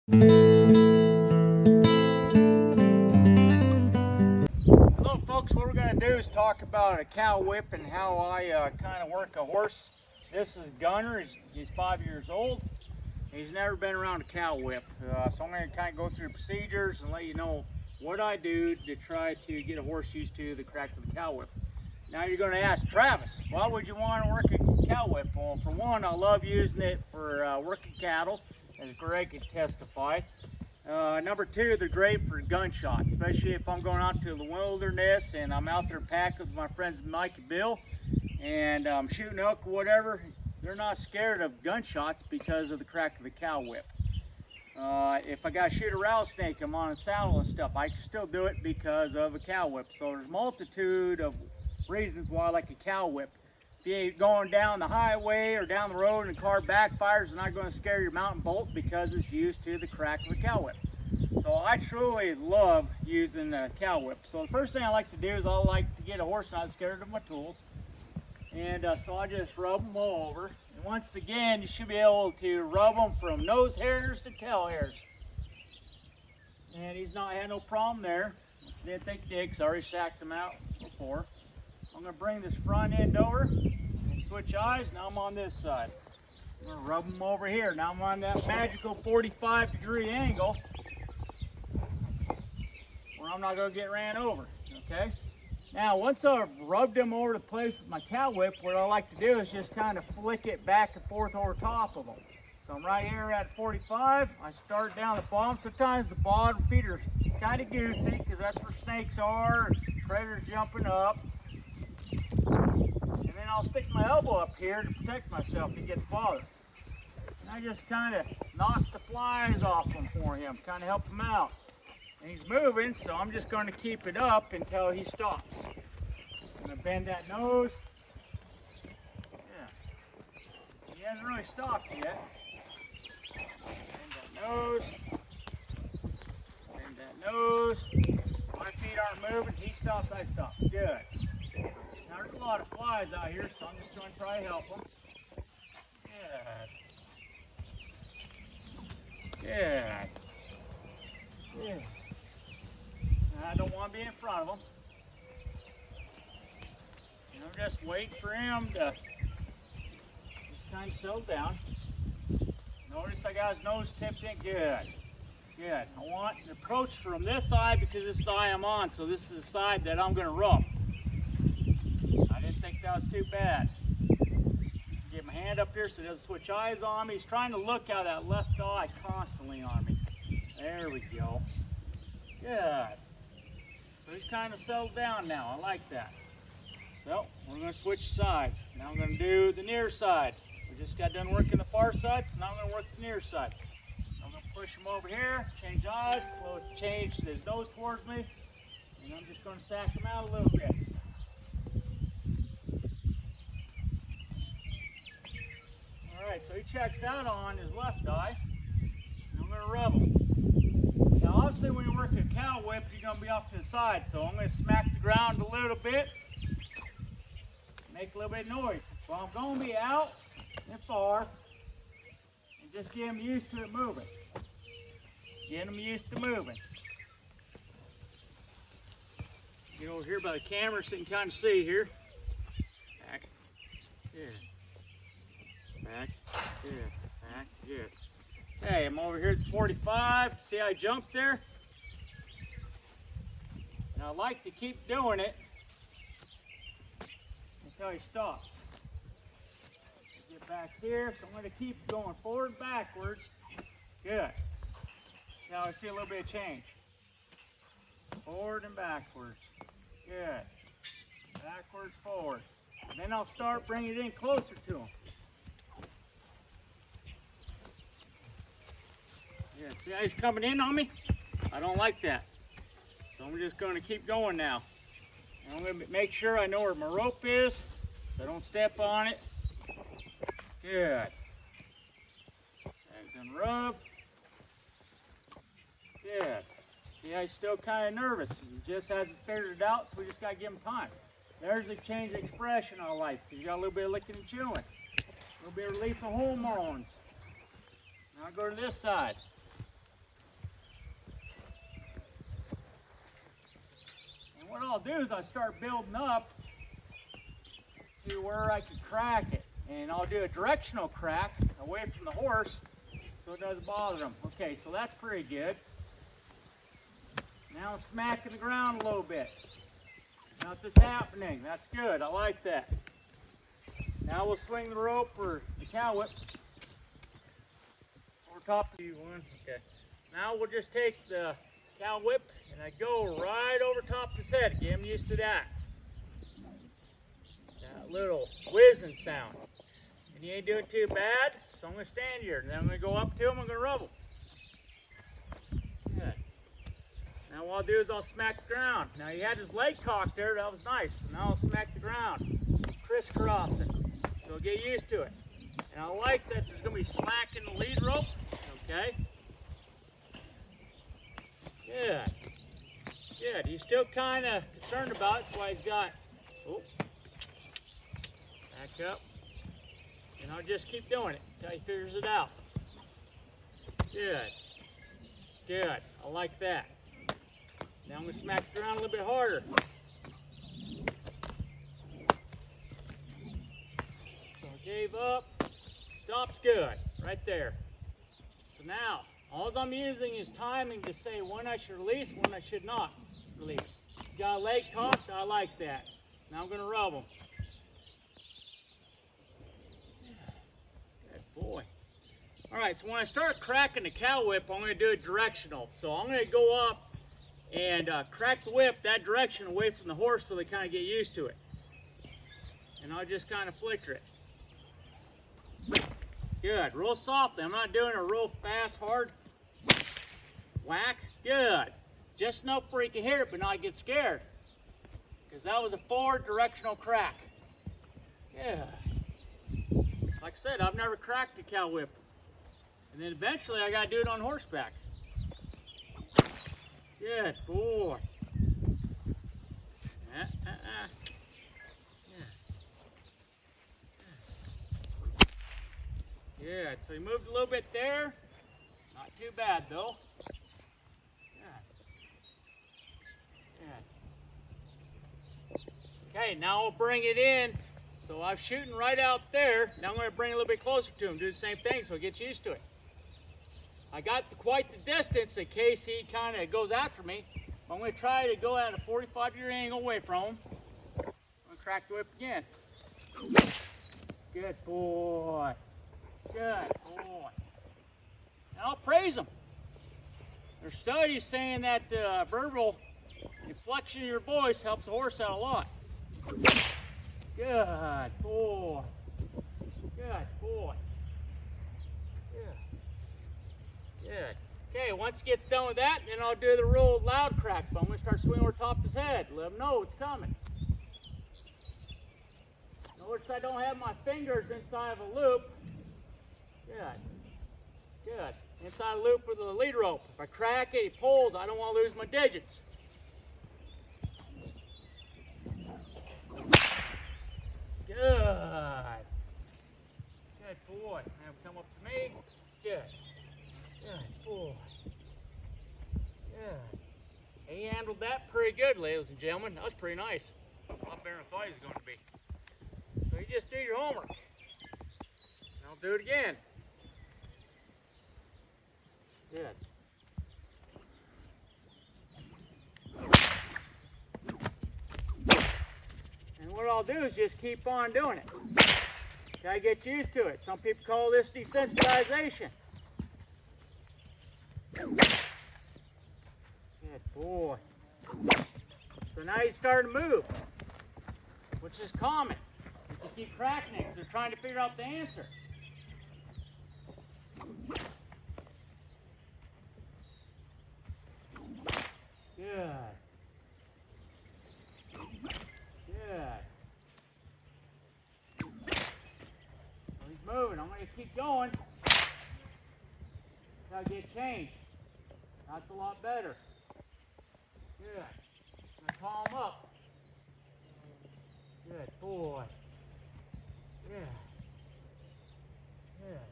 Hello folks, what we're going to do is talk about a cow whip and how I kind of work a horse. This is Gunner, he's 5 years old. He's never been around a cow whip, so I'm going to kind of go through the procedures and let you know what I do to try to get a horse used to the crack of the cow whip. Now you're going to ask, Travis, why would you want to work a cow whip? Well, for one, I love using it for working cattle, as Greg could testify. Number two, they're great for gunshots, especially if I'm going out to the wilderness and I'm out there packing with my friends Mike and Bill and shooting elk or whatever. They're not scared of gunshots because of the crack of the cow whip. If I got to shoot a rattlesnake, I'm on a saddle and stuff, I can still do it because of a cow whip. So there's a multitude of reasons why I like a cow whip. If you're going down the highway or down the road and the car backfires, it's not going to scare your mountain bolt because it's used to the crack of a cow whip. So I truly love using a cow whip. So the first thing I like to do is I like to get a horse not scared of my tools. And so I just rub them all over. And once again, you should be able to rub them from nose hairs to tail hairs. And he's not had no problem there. Didn't think he did because I already sacked him out before. I'm going to bring this front end over and switch eyes. Now I'm on this side. I'm going to rub them over here. Now I'm on that magical 45-degree angle where I'm not going to get ran over. Okay? Now once I've rubbed them over the place with my cow whip, what I like to do is just kind of flick it back and forth over top of them. So I'm right here at 45. I start down the bottom. Sometimes the bottom feet are kind of goosey because that's where snakes are, predators jumping up. And then I'll stick my elbow up here to protect myself if he gets bothered. And I just kind of knock the flies off him for him, kind of help him out. And he's moving, so I'm just going to keep it up until he stops. I'm going to bend that nose. Yeah. He hasn't really stopped yet. Bend that nose. Bend that nose. My feet aren't moving. He stops, I stop. Good. Now there's a lot of flies out here, so I'm just going to try to help them. Good. Good. Good. I don't want to be in front of them. And I'm just waiting for him to just kind of settle down. Notice I got his nose tipped in. Good. Good. I want an approach from this side because this is the eye I'm on, so this is the side that I'm going to rub. I didn't think that was too bad. Get my hand up here so he doesn't switch eyes on me. He's trying to look out that left eye constantly on me. There we go. Good. So he's kind of settled down now. I like that. So we're going to switch sides. Now I'm going to do the near side. We just got done working the far side, so now I'm going to work the near side. So I'm going to push him over here, change eyes, change his nose towards me, and I'm just going to sack him out a little bit. Alright, so he checks out on his left eye, and I'm going to rub him. Now obviously when you work a cow whip, you're going to be off to the side, so I'm going to smack the ground a little bit, make a little bit of noise. So I'm going to be out and far, and just get him used to it moving. Get him used to moving. Get over here by the camera so you can kind of see here. Back. Good. Back. Good. Back. Good. Okay, I'm over here at 45. See how I jumped there? And I like to keep doing it until he stops. Get back here, so I'm going to keep going forward and backwards. Good. Now I see a little bit of change. Forward and backwards. Good. Backwards, forward. And then I'll start bringing it in closer to him. Yeah, see how he's coming in on me? I don't like that. So I'm just going to keep going now. And I'm going to make sure I know where my rope is, so I don't step on it. Good. And then rub. Good. See how he's still kind of nervous. He just hasn't figured it out, so we just got to give him time. There's a change of expression I like. You got a little bit of licking and chewing. A little bit of release of hormones. Now go to this side. what I'll do is I start building up to where I can crack it. And I'll do a directional crack away from the horse so it doesn't bother them. Okay, so that's pretty good. Now I'm smacking the ground a little bit. Nothing's happening. That's good. I like that. Now we'll swing the rope or the cow whip over top of you one. Okay. Now we'll just take the cow whip and I go right over top of his head. Get him used to that. That little whizzing sound. And he ain't doing too bad, so I'm going to stand here. And then I'm going to go up to him, I'm going to rub him. Good. Now what I'll do is I'll smack the ground. Now he had his leg cocked there, that was nice. So now I'll smack the ground, crisscrossing. So he'll get used to it. And I like that there's going to be slack in the lead rope. Okay. Good. Good. He's still kind of concerned about it, that's why he's got, oh, back up. And I'll just keep doing it until he figures it out. Good. Good. I like that. Now I'm going to smack the ground a little bit harder. So I gave up. Stop's good. Right there. So now, all I'm using is timing to say when I should release, when I should not release. Got a leg cocked? I like that. Now I'm going to rub them. Good boy. All right, so when I start cracking the cow whip, I'm going to do it directional. So I'm going to go up and crack the whip that direction away from the horse so they kind of get used to it. And I'll just kind of flicker it. Good, real softly. I'm not doing a real fast, hard whack. Good. Just enough where you can hear it but not get scared. Because that was a forward directional crack. Yeah. Like I said, I've never cracked a cow whip. And then eventually I got to do it on horseback. Good boy. Yeah. Good. So he moved a little bit there. Not too bad though. Good. Good. Okay, now we'll bring it in. So I'm shooting right out there. Now I'm going to bring it a little bit closer to him. Do the same thing so he gets used to it. I got quite the distance in case he kind of goes after me. I'm going to try to go at a 45-degree angle away from him. I'm going to crack the whip again. Good boy. Good boy. And I'll praise him. There's studies saying that verbal inflection of your voice helps the horse out a lot. Good boy. Good boy. Good. Okay, once he gets done with that, then I'll do the real loud crack. But I'm going to start swinging over top of his head. Let him know it's coming. Notice I don't have my fingers inside of a loop. Good. Good. Inside a loop with the lead rope. If I crack it, he pulls, I don't want to lose my digits. Good. Good boy. Now come up to me. Good. Good boy. Good. He handled that pretty good, ladies and gentlemen. That was pretty nice. A lot better than I thought he was going to be. So you just do your homework. And I'll do it again. Good. And what I'll do is just keep on doing it. Until I get used to it. Some people call this desensitization. Good boy. So now he's starting to move, which is common. People keep cracking it because they're trying to figure out the answer. Good. Good. So he's moving. I'm going to keep going until I get changed. That's a lot better. Good. I'm going to call him up. Good boy. Yeah. Good.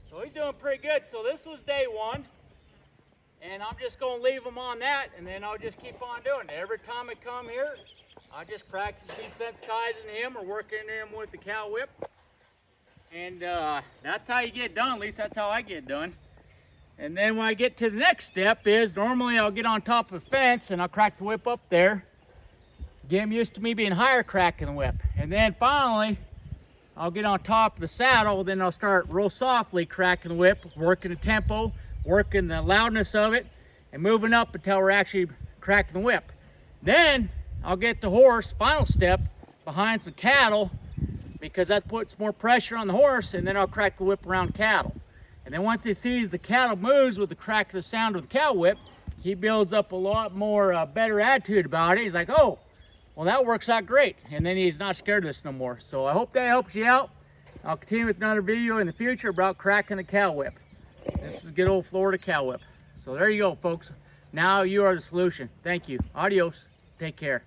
So he's doing pretty good. So this was day one. And I'm just going to leave them on that, and then I'll just keep on doing it. Every time I come here, I just practice desensitizing him or working him with the cow whip. And that's how you get done. At least that's how I get done. And then when I get to the next step is, normally I'll get on top of a fence and I'll crack the whip up there. Get him used to me being higher cracking the whip. And then finally, I'll get on top of the saddle, then I'll start real softly cracking the whip, working the tempo, working the loudness of it, and moving up until we're actually cracking the whip. Then I'll get the horse, final step, behind some cattle, because that puts more pressure on the horse, and then I'll crack the whip around cattle. And then once he sees the cattle moves with the crack of the sound of the cow whip, he builds up a lot more better attitude about it. He's like, oh, well, that works out great. And then he's not scared of this no more. So I hope that helps you out. I'll continue with another video in the future about cracking the cow whip. This is good old Florida cow whip. So there you go, folks. Now you are the solution. Thank you. Adios. Take care.